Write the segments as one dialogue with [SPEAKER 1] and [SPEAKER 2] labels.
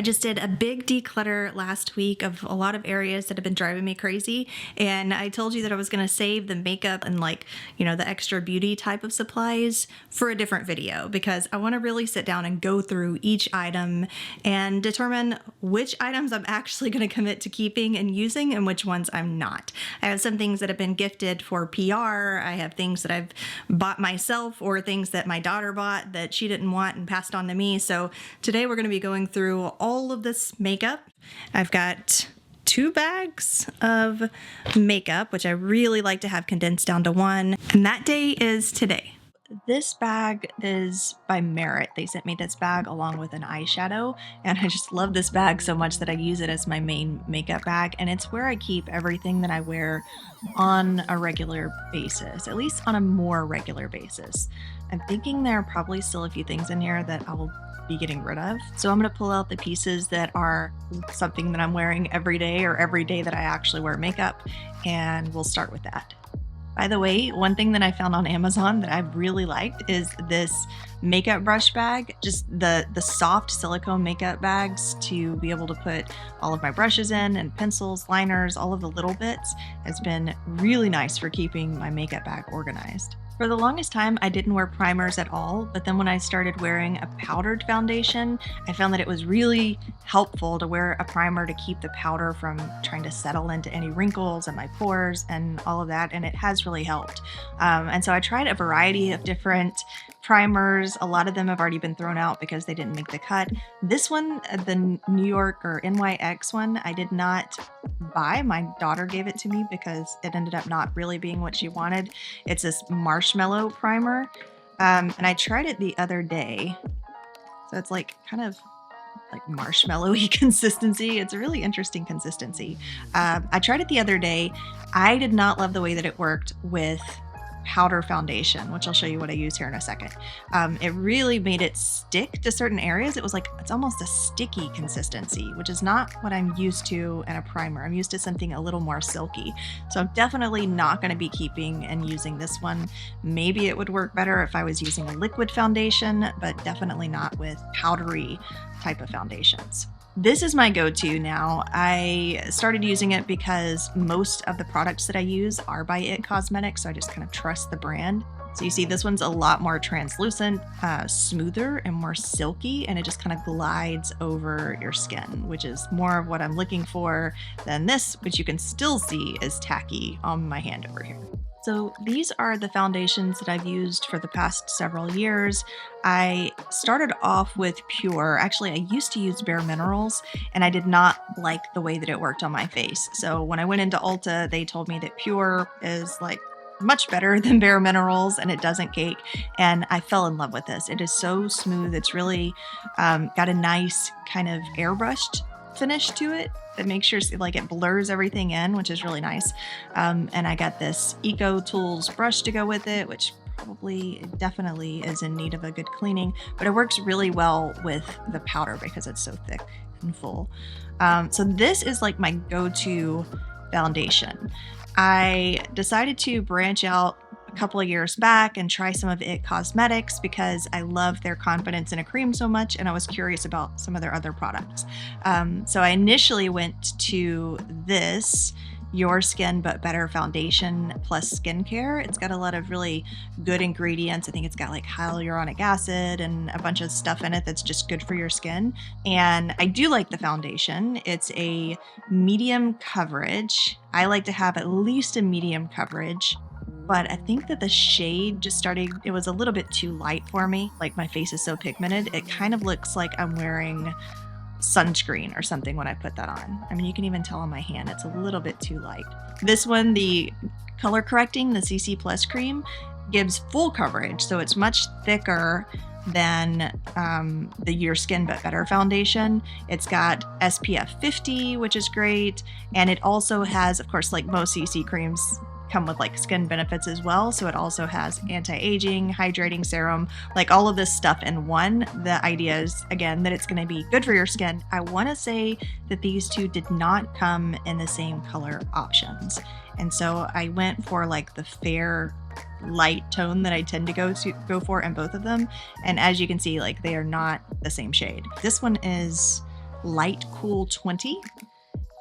[SPEAKER 1] I just did a big declutter last week of a lot of areas that have been driving me crazy. And I told you that I was going to save the makeup and the extra beauty type of supplies for a different video because I want to really sit down and go through each item and determine which items I'm actually going to commit to keeping and using and which ones I'm not. I have some things that have been gifted for PR. I have things that I've bought myself or things that my daughter bought that she didn't want and passed on to me. So today we're going to be going through all of this makeup. I've got 2 bags of makeup, which I really like to have condensed down to one, and that day is today. This bag is by Merrit. They sent me this bag along with an eyeshadow, and I just love this bag so much that I use it as my main makeup bag, and it's where I keep everything that I wear on a regular basis, at least on a more regular basis. I'm thinking there are probably still a few things in here that I will be getting rid of. So I'm going to pull out the pieces that are something that I'm wearing every day or every day that I actually wear makeup, and we'll start with that. By the way, one thing that I found on Amazon that I really liked is this makeup brush bag, just the soft silicone makeup bags to be able to put all of my brushes in and pencils, liners, all of the little bits has been really nice for keeping my makeup bag organized. For the longest time, I didn't wear primers at all, but then when I started wearing a powdered foundation, I found that it was really helpful to wear a primer to keep the powder from trying to settle into any wrinkles and my pores and all of that, and it has really helped. And so I tried a variety of different primers. A lot of them have already been thrown out because they didn't make the cut. This one, the New York or NYX one, I did not buy. My daughter gave it to me because it ended up not really being what she wanted. It's this marshmallow primer, and I tried it the other day. So it's kind of like marshmallowy consistency. It's a really interesting consistency. I tried it the other day. I did not love the way that it worked with powder foundation, which I'll show you what I use here in a second. It really made it stick to certain areas. It's almost a sticky consistency, which is not what I'm used to in a primer. I'm used to something a little more silky. So I'm definitely not going to be keeping and using this one. Maybe it would work better if I was using a liquid foundation, but definitely not with powdery type of foundations. This is my go-to now. I started using it because most of the products that I use are by It Cosmetics, so I just kind of trust the brand. So you see this one's a lot more translucent, smoother and more silky, and it just kind of glides over your skin, which is more of what I'm looking for than this, which you can still see is tacky on my hand over here. So these are the foundations that I've used for the past several years. I started off with Pure. Actually, I used to use Bare Minerals, and I did not like the way that it worked on my face. So when I went into Ulta, they told me that Pure is much better than Bare Minerals and it doesn't cake, and I fell in love with this. It is so smooth. It's really got a nice kind of airbrushed finish to it that makes sure it blurs everything in, which is really nice. And I got this Eco Tools brush to go with it, which definitely is in need of a good cleaning, but it works really well with the powder because it's so thick and full. So this is my go-to foundation. I decided to branch out a couple of years back and try some of It Cosmetics because I love their confidence in a cream so much, and I was curious about some of their other products. So I initially went to this Your Skin But Better foundation plus skincare. It's got a lot of really good ingredients. I think it's got hyaluronic acid and a bunch of stuff in it that's just good for your skin. And I do like the foundation. It's a medium coverage. I like to have at least a medium coverage, but I think that the shade it was a little bit too light for me. My face is so pigmented, it kind of looks like I'm wearing sunscreen or something when I put that on. I mean, you can even tell on my hand, it's a little bit too light. This one, the color correcting, the CC Plus cream, gives full coverage. So it's much thicker than the Your Skin But Better foundation. It's got SPF 50, which is great. And it also has, of course, most CC creams come with skin benefits as well. So it also has anti-aging, hydrating serum, all of this stuff in one. The idea is, again, that it's going to be good for your skin. I want to say that these two did not come in the same color options. And so I went for the fair light tone that I tend to go for in both of them. And as you can see, they are not the same shade. This one is Light Cool 20.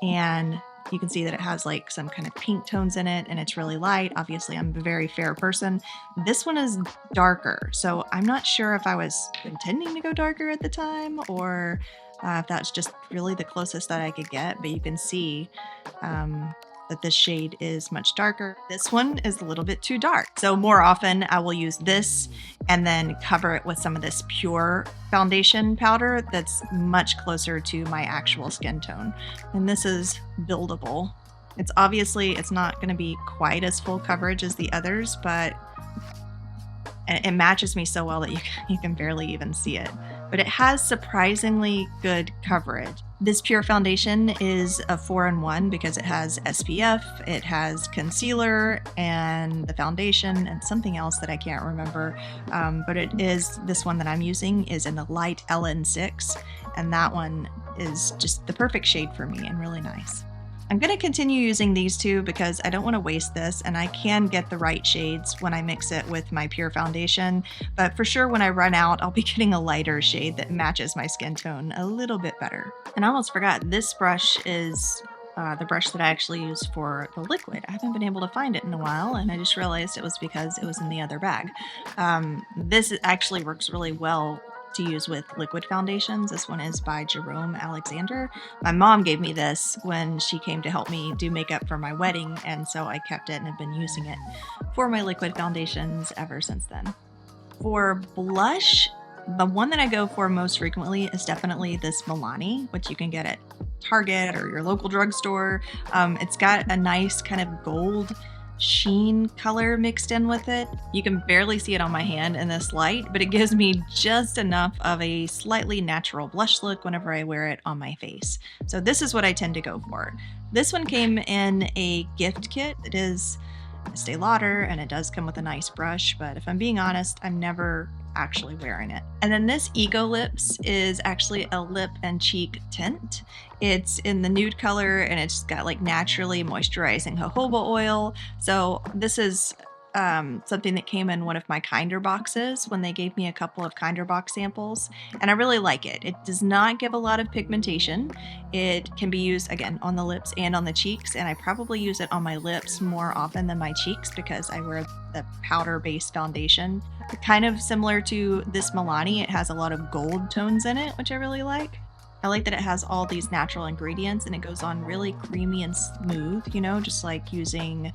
[SPEAKER 1] And you can see that it has like some kind of pink tones in it, and it's really light. Obviously, I'm a very fair person. This one is darker, so I'm not sure if I was intending to go darker at the time or if that's just really the closest that I could get. But you can see that this shade is much darker. This one is a little bit too dark. So more often I will use this and then cover it with some of this pure foundation powder that's much closer to my actual skin tone. And this is buildable. It's not gonna be quite as full coverage as the others, but it matches me so well that you can barely even see it. But it has surprisingly good coverage. This pure foundation is a 4-in-1 because it has SPF, it has concealer and the foundation and something else that I can't remember. But this one that I'm using is in the light LN6, and that one is just the perfect shade for me and really nice. I'm going to continue using these two because I don't want to waste this, and I can get the right shades when I mix it with my pure foundation, but for sure when I run out, I'll be getting a lighter shade that matches my skin tone a little bit better. And I almost forgot, this brush is the brush that I actually use for the liquid. I haven't been able to find it in a while, and I just realized it was because it was in the other bag. This actually works really well to use with liquid foundations. This one is by Jerome Alexander. My mom gave me this when she came to help me do makeup for my wedding, and so I kept it and have been using it for my liquid foundations ever since then. For blush, the one that I go for most frequently is definitely this Milani, which you can get at Target or your local drugstore. It's got a nice kind of gold sheen color mixed in with it. You can barely see it on my hand in this light, but it gives me just enough of a slightly natural blush look whenever I wear it on my face. So this is what I tend to go for. This one came in a gift kit. It is Este Lauder, and it does come with a nice brush, but if I'm being honest, I'm never actually wearing it. And then this Ego Lips is actually a lip and cheek tint. It's in the nude color, and it's got like naturally moisturizing jojoba oil. So this is something that came in one of my Kinder boxes when they gave me a couple of Kinder box samples, and I really like it. It does not give a lot of pigmentation. It can be used again on the lips and on the cheeks, and I probably use it on my lips more often than my cheeks because I wear the powder-based foundation. Kind of similar to this Milani, it has a lot of gold tones in it, which I really like. I like that it has all these natural ingredients and it goes on really creamy and smooth, you know, just like using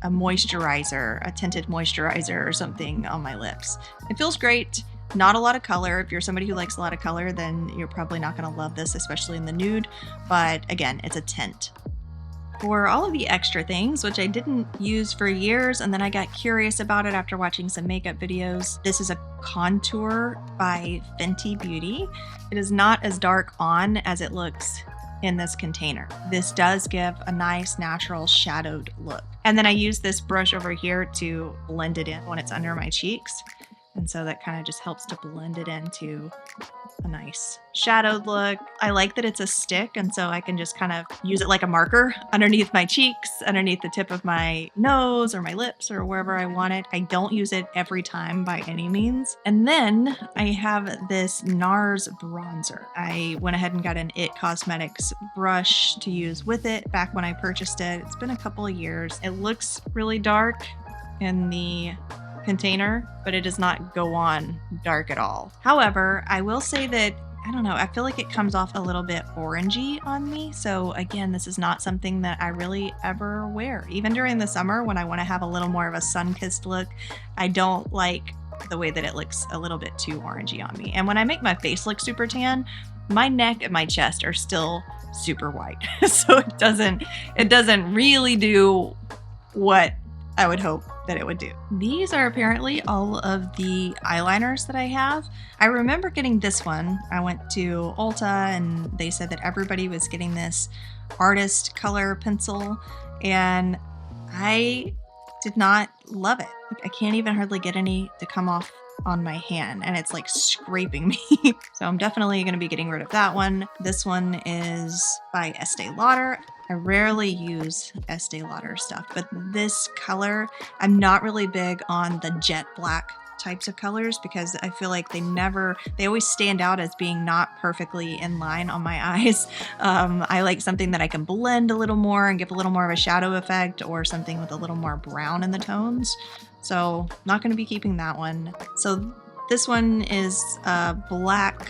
[SPEAKER 1] a moisturizer, a tinted moisturizer or something on my lips. It feels great. Not a lot of color. If you're somebody who likes a lot of color, then you're probably not going to love this, especially in the nude. But again, it's a tint. For all of the extra things, which I didn't use for years, and then I got curious about it after watching some makeup videos. This is a contour by Fenty Beauty. It is not as dark on as it looks in this container. This does give a nice natural shadowed look. And then I use this brush over here to blend it in when it's under my cheeks. And so that kind of just helps to blend it into a nice shadowed look. I like that it's a stick, and so I can just kind of use it like a marker underneath my cheeks, underneath the tip of my nose or my lips or wherever I want it. I don't use it every time by any means. And then I have this NARS bronzer. I went ahead and got an IT Cosmetics brush to use with it back when I purchased it. It's been a couple of years. It looks really dark in the container, but it does not go on dark at all. However, I will say that, I don't know, I feel like it comes off a little bit orangey on me. So again, this is not something that I really ever wear. Even during the summer when I want to have a little more of a sun-kissed look, I don't like the way that it looks a little bit too orangey on me. And when I make my face look super tan, my neck and my chest are still super white. So it doesn't really do what I would hope that it would do. These are apparently all of the eyeliners that I have. I remember getting this one. I went to Ulta and they said that everybody was getting this artist color pencil, and I did not love it. I can't even hardly get any to come off on my hand, and it's like scraping me. So I'm definitely going to be getting rid of that one. This one is by Este Lauder. I rarely use Este Lauder stuff, but this color, I'm not really big on the jet black types of colors because I feel like they always stand out as being not perfectly in line on my eyes. I like something that I can blend a little more and give a little more of a shadow effect, or something with a little more brown in the tones. So not going to be keeping that one. So this one is black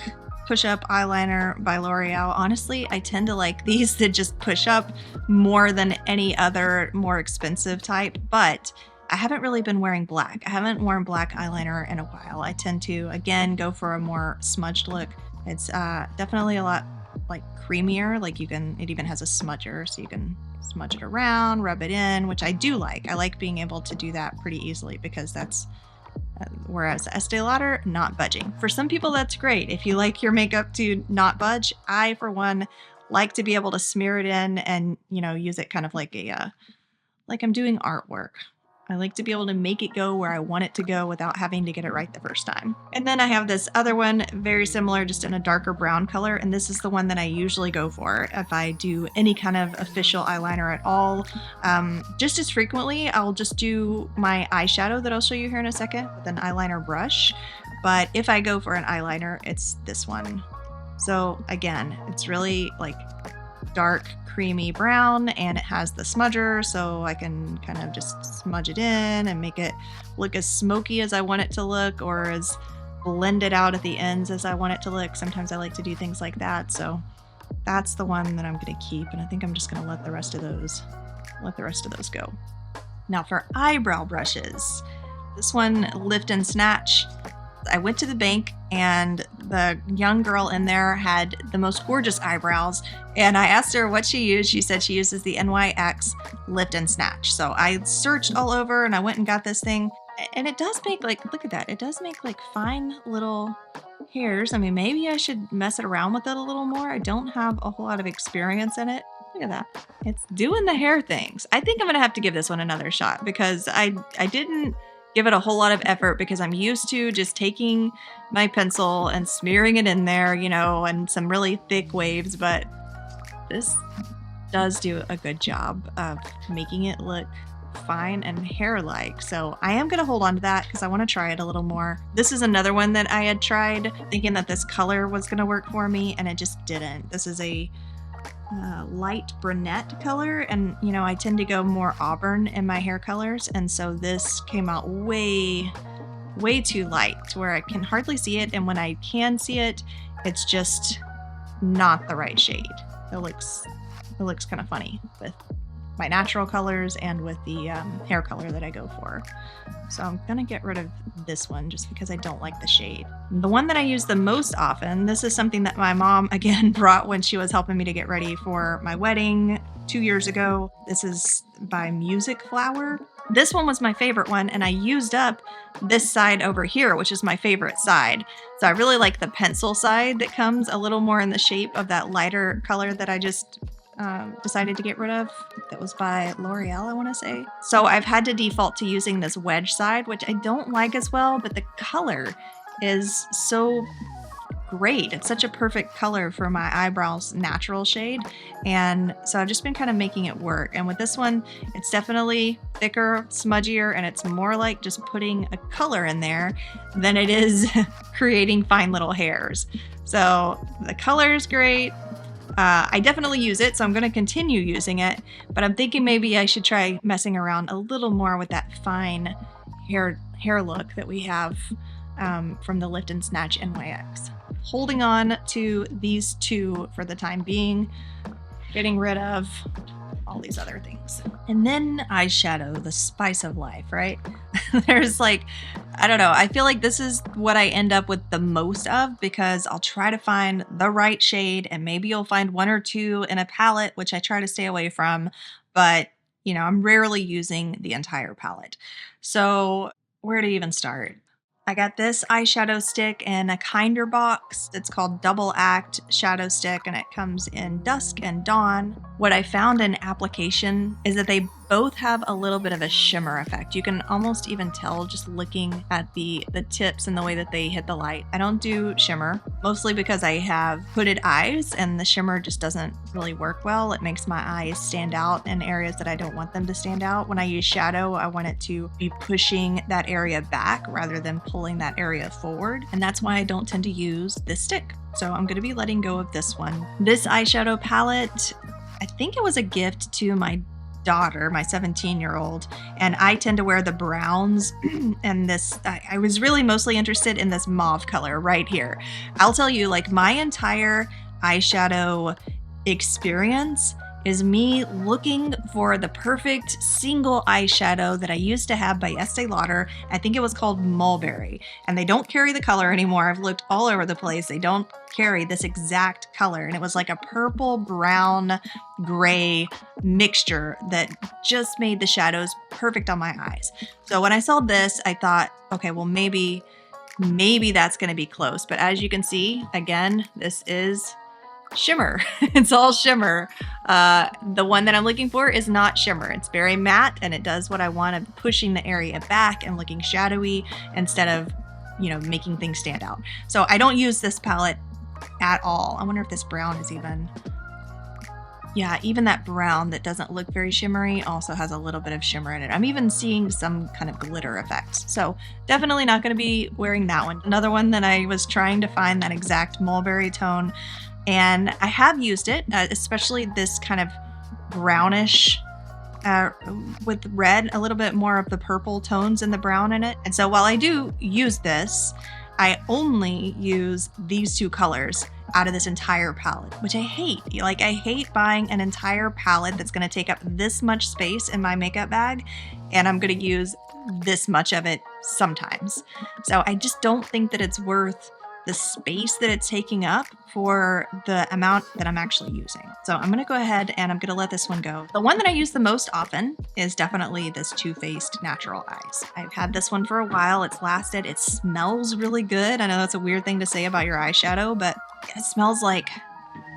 [SPEAKER 1] push-up eyeliner by L'Oreal. Honestly, I tend to like these that just push up more than any other more expensive type, but I haven't really been wearing black. I haven't worn black eyeliner in a while. I tend to, again, go for a more smudged look. It's definitely a lot like creamier. Like it even has a smudger, so you can smudge it around, rub it in, which I do like. I like being able to do that pretty easily because that's whereas Este Lauder, not budging. For some people, that's great. If you like your makeup to not budge, I, for one, like to be able to smear it in and, use it kind of like like I'm doing artwork. I like to be able to make it go where I want it to go without having to get it right the first time. And then I have this other one, very similar, just in a darker brown color. And this is the one that I usually go for if I do any kind of official eyeliner at all. Just as frequently, I'll just do my eyeshadow that I'll show you here in a second with an eyeliner brush. But if I go for an eyeliner, it's this one. So again, it's really like dark creamy brown, and it has the smudger, so I can kind of just smudge it in and make it look as smoky as I want it to look, or as blended out at the ends as I want it to look. Sometimes I like to do things like that. So that's the one that I'm going to keep, and I think I'm just going to let the rest of those go. Now for eyebrow brushes, this one, Lift and Snatch. I went to the bank and the young girl in there had the most gorgeous eyebrows, and I asked her what she used. She said she uses the NYX Lift and Snatch. So I searched all over and I went and got this thing, and it does make look at that. It does make fine little hairs. I mean, maybe I should mess it around with it a little more. I don't have a whole lot of experience in it. Look at that. It's doing the hair things. I think I'm going to have to give this one another shot because I didn't give it a whole lot of effort because I'm used to just taking my pencil and smearing it in there, and some really thick waves, but this does do a good job of making it look fine and hair-like. So I am going to hold on to that because I want to try it a little more. This is another one that I had tried thinking that this color was going to work for me, and it just didn't. This is a light brunette color, and I tend to go more auburn in my hair colors, and so this came out way too light to where I can hardly see it, and when I can see it, it's just not the right shade. It looks kind of funny with my natural colors and with the hair color that I go for. So I'm gonna get rid of this one just because I don't like the shade. The one that I use the most often, this is something that my mom again brought when she was helping me to get ready for my wedding 2 years ago. This is by Music Flower. This one was my favorite one, and I used up this side over here, which is my favorite side. So I really like the pencil side that comes a little more in the shape of that lighter color that I just decided to get rid of. That was by L'Oreal, I want to say. So I've had to default to using this wedge side, which I don't like as well, but the color is so great. It's such a perfect color for my eyebrows natural shade, and so I've just been kind of making it work. And with this one, it's definitely thicker, smudgier, and it's more like just putting a color in there than it is creating fine little hairs. So the color is great. I definitely use it, so I'm going to continue using it, but I'm thinking maybe I should try messing around a little more with that fine hair look that we have from the Lift and Snatch NYX. Holding on to these two for the time being, getting rid of all these other things. And then eyeshadow, the spice of life, right? There's I don't know, I feel like this is what I end up with the most of because I'll try to find the right shade, and maybe you'll find one or two in a palette, which I try to stay away from, but I'm rarely using the entire palette. So where to even start? I got this eyeshadow stick in a Kinder box. It's called Double Act Shadow Stick, and it comes in Dusk and Dawn. What I found in application is that they both have a little bit of a shimmer effect. You can almost even tell just looking at the tips and the way that they hit the light. I don't do shimmer, mostly because I have hooded eyes and the shimmer just doesn't really work well. It makes my eyes stand out in areas that I don't want them to stand out. When I use shadow, I want it to be pushing that area back rather than pulling that area forward. And that's why I don't tend to use this stick. So I'm going to be letting go of this one. This eyeshadow palette, I think it was a gift to my daughter, my 17-year-old, and I tend to wear the browns and this, I was really mostly interested in this mauve color right here. I'll tell you, like, my entire eyeshadow experience is me looking for the perfect single eyeshadow that I used to have by Este Lauder. I think it was called Mulberry, and they don't carry the color anymore. I've looked all over the place. They don't carry this exact color, and it was like a purple, brown, gray mixture that just made the shadows perfect on my eyes. So when I saw this, I thought, okay, well, maybe that's gonna be close. But as you can see, again, this is shimmer. It's all shimmer. The one that I'm looking for is not shimmer. It's very matte and it does what I want. I'm pushing the area back and looking shadowy instead of, making things stand out. So I don't use this palette at all. I wonder if this brown is even, yeah, even that brown that doesn't look very shimmery also has a little bit of shimmer in it. I'm even seeing some kind of glitter effects. So definitely not going to be wearing that one. Another one that I was trying to find that exact mulberry tone, and I have used it, especially this kind of brownish with red, a little bit more of the purple tones in the brown in it. And so while I do use this, I only use these two colors out of this entire palette, which I hate. Like, I hate buying an entire palette that's going to take up this much space in my makeup bag, and I'm going to use this much of it sometimes. So I just don't think that it's worth the space that it's taking up for the amount that I'm actually using. So I'm gonna go ahead and I'm gonna let this one go. The one that I use the most often is definitely this Too Faced Natural Eyes. I've had this one for a while. It's lasted. It smells really good. I know that's a weird thing to say about your eyeshadow, but it smells like,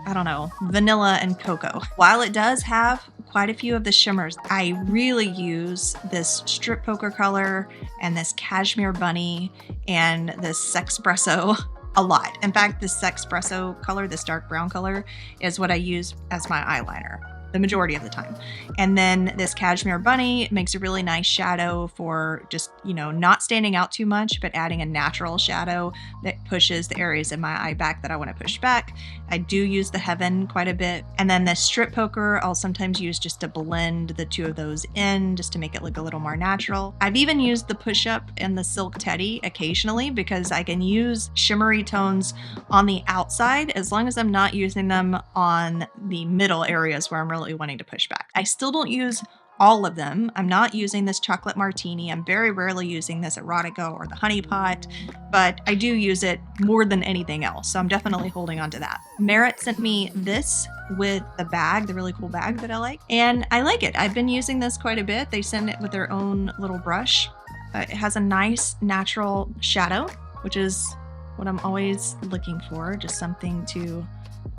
[SPEAKER 1] I don't know, vanilla and cocoa. While it does have quite a few of the shimmers, I really use this Strip Poker color and this Cashmere Bunny and this Sexpresso a lot. In fact, this Sexpresso color, this dark brown color, is what I use as my eyeliner the majority of the time. And then this Cashmere Bunny makes a really nice shadow for just, not standing out too much, but adding a natural shadow that pushes the areas in my eye back that I want to push back. I do use the Heaven quite a bit. And then the Strip Poker, I'll sometimes use just to blend the two of those in, just to make it look a little more natural. I've even used the Push Up and the Silk Teddy occasionally because I can use shimmery tones on the outside as long as I'm not using them on the middle areas where I'm really wanting to push back. I still don't use all of them. I'm not using this Chocolate Martini. I'm very rarely using this Erotica or the Honey Pot, but I do use it more than anything else. So I'm definitely holding on to that. Merrit sent me this with the bag, the really cool bag that I like, and I like it. I've been using this quite a bit. They send it with their own little brush. It has a nice natural shadow, which is what I'm always looking for. Just something to,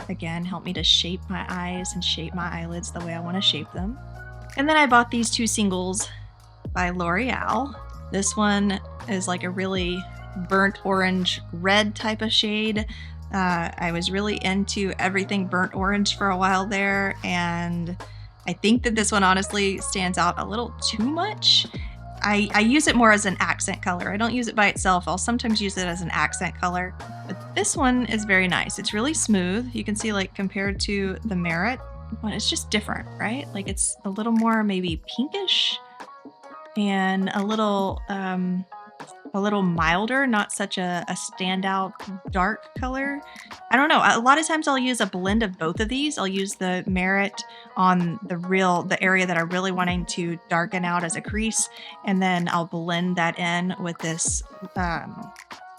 [SPEAKER 1] again, help me to shape my eyes and shape my eyelids the way I want to shape them. And then I bought these two singles by Loreal. This one is like a really burnt orange red type of shade. I was really into everything burnt orange for a while there, and I think that this one honestly stands out a little too much. I use it more as an accent color. I don't use it by itself. I'll sometimes use it as an accent color, but this one is very nice. It's really smooth. You can see, like, compared to the Merrit one, it's just different, right? Like, it's a little more maybe pinkish and a little milder, not such a standout dark color. I don't know. A lot of times I'll use a blend of both of these. I'll use the Merrit on the area that I'm really wanting to darken out as a crease, and then I'll blend that in with this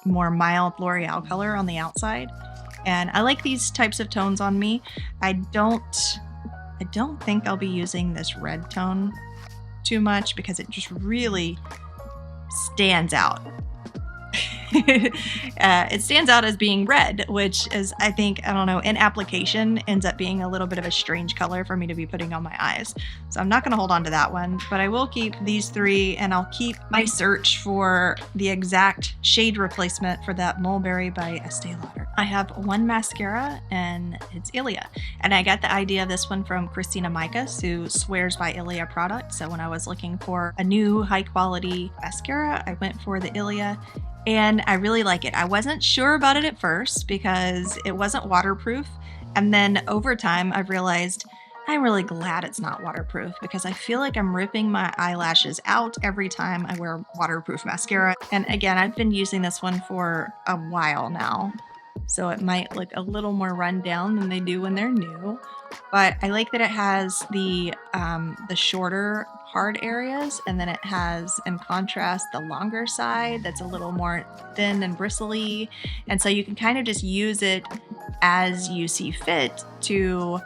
[SPEAKER 1] more mild L'Oreal color on the outside. And I like these types of tones on me. I don't think I'll be using this red tone too much because it just really stands out. It stands out as being red, which is, I think, I don't know, in application ends up being a little bit of a strange color for me to be putting on my eyes. So I'm not going to hold on to that one, but I will keep these three, and I'll keep my search for the exact shade replacement for that Mulberry by Este Lauder. I have one mascara, and it's Ilia. And I got the idea of this one from Christina Micas, who swears by Ilia products. So when I was looking for a new high quality mascara, I went for the Ilia, and I really like it. I wasn't sure about it at first because it wasn't waterproof. And then over time, I've realized I'm really glad it's not waterproof because I feel like I'm ripping my eyelashes out every time I wear waterproof mascara. And again, I've been using this one for a while now, so it might look a little more run down than they do when they're new. But I like that it has the shorter hard areas, and then it has, in contrast, the longer side that's a little more thin and bristly. And so you can kind of just use it as you see fit to,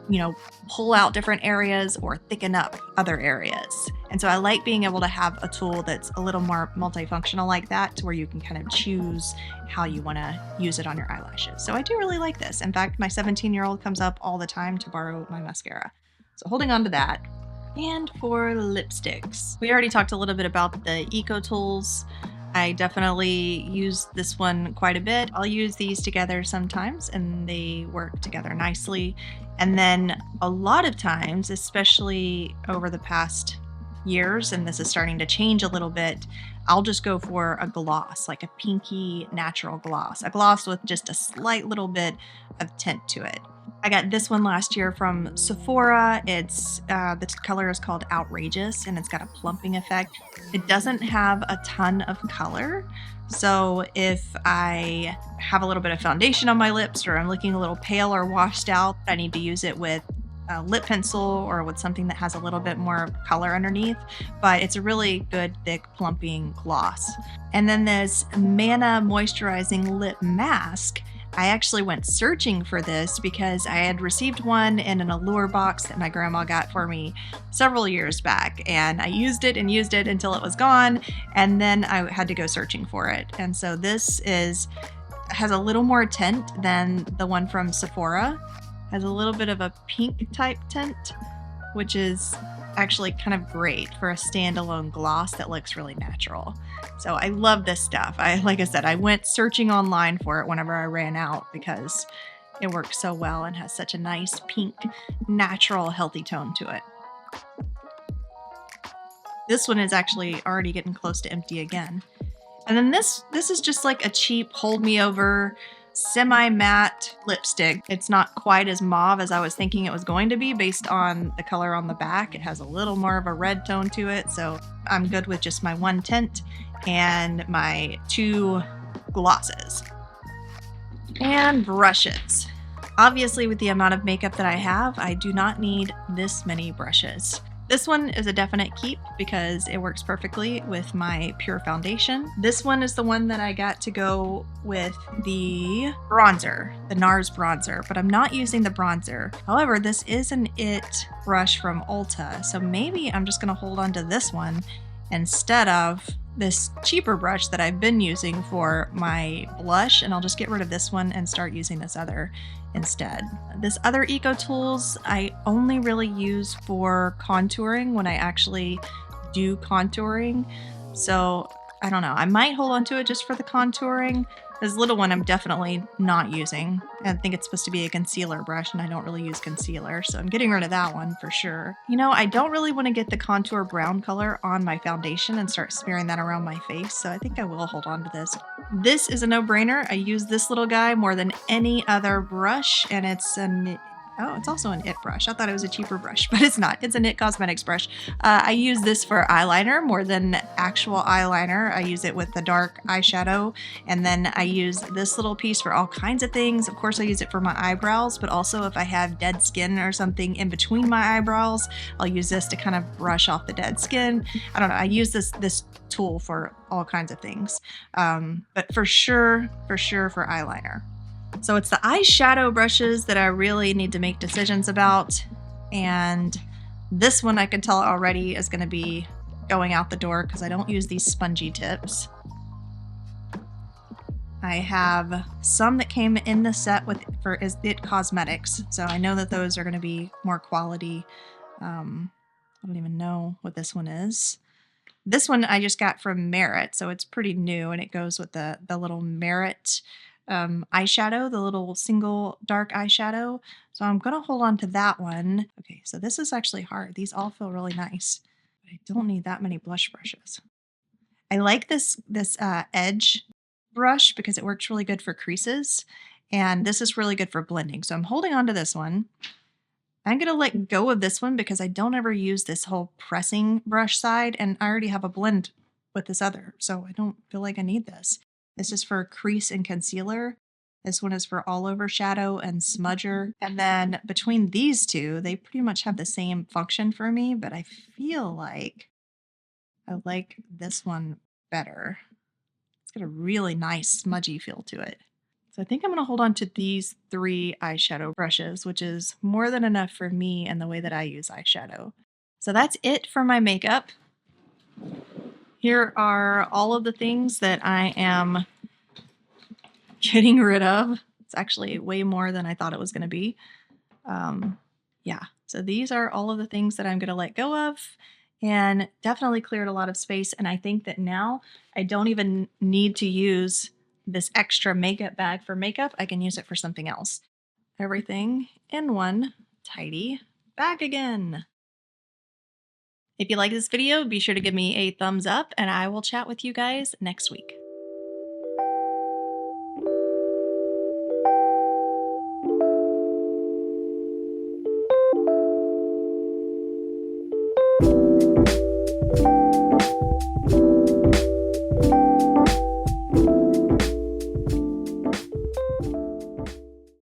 [SPEAKER 1] you know, pull out different areas or thicken up other areas. And so I like being able to have a tool that's a little more multifunctional like that, to where you can kind of choose how you want to use it on your eyelashes. So I do really like this. In fact, my 17-year-old comes up all the time to borrow my mascara. So holding on to that. And for lipsticks, we already talked a little bit about the Eco Tools. I definitely use this one quite a bit. I'll use these together sometimes, and they work together nicely. And then a lot of times, especially over the past years, and this is starting to change a little bit, I'll just go for a gloss, like a pinky natural gloss, a gloss with just a slight little bit of tint to it. I got this one last year from Sephora. It's the color is called Outrageous, and it's got a plumping effect. It doesn't have a ton of color, so if I have a little bit of foundation on my lips, or I'm looking a little pale or washed out, I need to use it with a lip pencil or with something that has a little bit more color underneath. But it's a really good thick plumping gloss. And then this Manna Moisturizing Lip Mask. I actually went searching for this because I had received one in an Allure box that my grandma got for me several years back, and I used it until it was gone, and then I had to go searching for it. And so this has a little more tint than the one from Sephora. Has a little bit of a pink type tint, which is actually kind of great for a standalone gloss that looks really natural. So I love this stuff. Like I said, I went searching online for it whenever I ran out because it works so well and has such a nice pink, natural, healthy tone to it. This one is actually already getting close to empty again. And then this is just like a cheap hold me over semi-matte lipstick. It's not quite as mauve as I was thinking it was going to be based on the color on the back. It has a little more of a red tone to it, so I'm good with just my one tint and my two glosses. And brushes. Obviously, with the amount of makeup that I have, I do not need this many brushes. This one is a definite keep because it works perfectly with my pure foundation. This one is the one that I got to go with the bronzer, the NARS bronzer, but I'm not using the bronzer. However, this is an IT brush from Ulta, so maybe I'm just gonna hold on to this one instead of this cheaper brush that I've been using for my blush, and I'll just get rid of this one and start using this other instead. This other Eco Tools I only really use for contouring when I actually do contouring. So I don't know, I might hold on to it just for the contouring. This little one I'm definitely not using. I think it's supposed to be a concealer brush, and I don't really use concealer, so I'm getting rid of that one for sure. You know, I don't really want to get the contour brown color on my foundation and start smearing that around my face, so I think I will hold on to this. This is a no-brainer. I use this little guy more than any other brush, and it's also an IT brush. I thought it was a cheaper brush, but it's not. It's an IT Cosmetics brush. I use this for eyeliner more than actual eyeliner. I use it with the dark eyeshadow, and then I use this little piece for all kinds of things. Of course, I use it for my eyebrows, but also if I have dead skin or something in between my eyebrows, I'll use this to kind of brush off the dead skin. I don't know. I use this tool for all kinds of things, but for sure for eyeliner. So it's the eyeshadow brushes that I really need to make decisions about, and this one I can tell already is going to be going out the door because I don't use these spongy tips. I have some that came in the set for It Cosmetics, so I know that those are going to be more quality. I don't even know what this one is. This one I just got from Merrit, so it's pretty new, and it goes with the little Merrit eyeshadow, the little single dark eyeshadow. So I'm going to hold on to that one. Okay, so this is actually hard. These all feel really nice. But I don't need that many blush brushes. I like this edge brush because it works really good for creases, and this is really good for blending. So I'm holding on to this one. I'm going to let go of this one because I don't ever use this whole pressing brush side, and I already have a blend with this other, so I don't feel like I need this. This is for crease and concealer. This one is for all over shadow and smudger. And then between these two, they pretty much have the same function for me, but I feel like I like this one better. It's got a really nice smudgy feel to it. So I think I'm going to hold on to these 3 eyeshadow brushes, which is more than enough for me and the way that I use eyeshadow. So that's it for my makeup. Here are all of the things that I am getting rid of. It's actually way more than I thought it was going to be. Yeah, so these are all of the things that I'm going to let go of, and definitely cleared a lot of space. And I think that now I don't even need to use this extra makeup bag for makeup. I can use it for something else. Everything in one tidy bag again. If you like this video, be sure to give me a thumbs up, and I will chat with you guys next week.